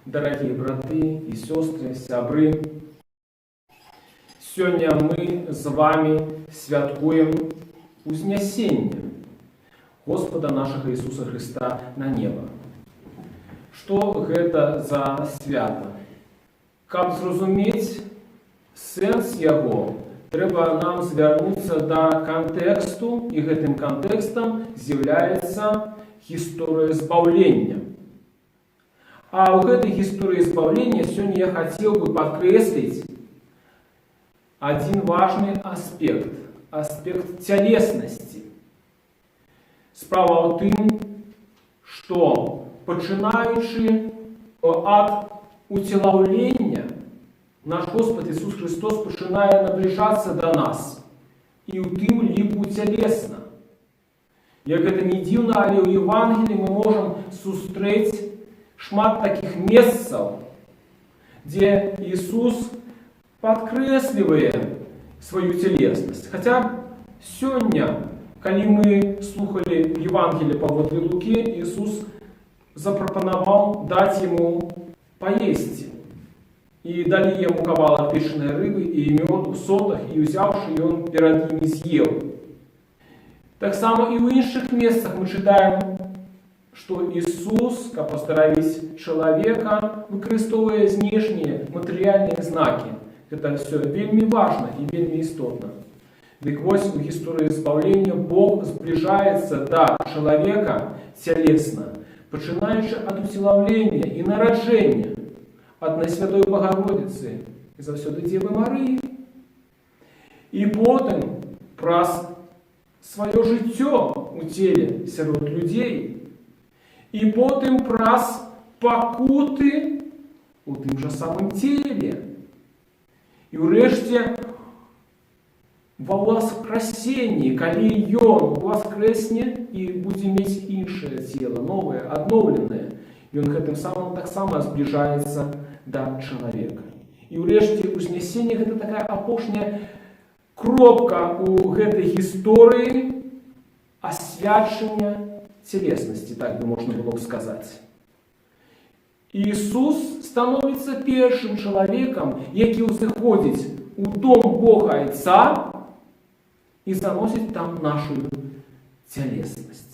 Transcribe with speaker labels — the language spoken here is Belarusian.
Speaker 1: Дорогие браты и сестры, сябры, сегодня мы с вами святкуем узнесение Господа нашего Иисуса Христа на небо. Что это за свято? Каб зрозуміць сенс яго, трэба нам звярнуцца да кантэксту, і гэтым кантэкстам з'яўляецца гісторыя збаўлення. А ў гэтай гісторыі збаўлення сёння я хацеў бы падкрэсліць адзін важны аспект цялеснасці. Справа ў тым, што пачынаючы ад уцелаўлення, наш Господь Иисус Христос пачынае наближацца да нас, і ў тым ліку цялесна. Як гэта не дзіўна, але ў Евангеліі мы можам сустрэць шмат такіх месцаў, дзе Иисус падкрэслівае сваю цялеснасць. Хаця сёння, калі мы слухалі Евангелие паводле Лукі, Иисус запрапанаваў даць яму паесці. І далі яму кавалак печанай рыбы і мёд у сотах, і узяўшы, ён перад імі з'еў. Таксама і ў іншых месцах мы чытаем, што Ісус, каб аздаравіць чалавека, выкарыстоўвае знешнія матэрыяльныя знакі. Гэта все вельмі важна і вельмі істотна. Дык вось у гісторыі збаўлення Бог збліжаецца да чалавека цялесна, пачынаючы ад уцелаўлення і нараджэння, ад Найсвятой Богородицы і заўсёды Дзевы Марыі. І потым праз сваё жыццё у целе сярод людзей, і потым праз пакуты у тым жа самым целе. І ўрэшце ва ўваскрасенні, калі ён уваскрэсне і будзе мець іншае цела, новае, адноўленае, ён гэтым самым таксама збліжаецца да чалавека. І ўрэшце узнесенне гэта такая апошняя кропка ў гэтай гісторыі асвячэння цялеснасці, так бы можна было б сказаць. Иисус становится першым чалавекам, які ўзыходзіць у дом Бога Айца і заносіць там нашу цялеснасць.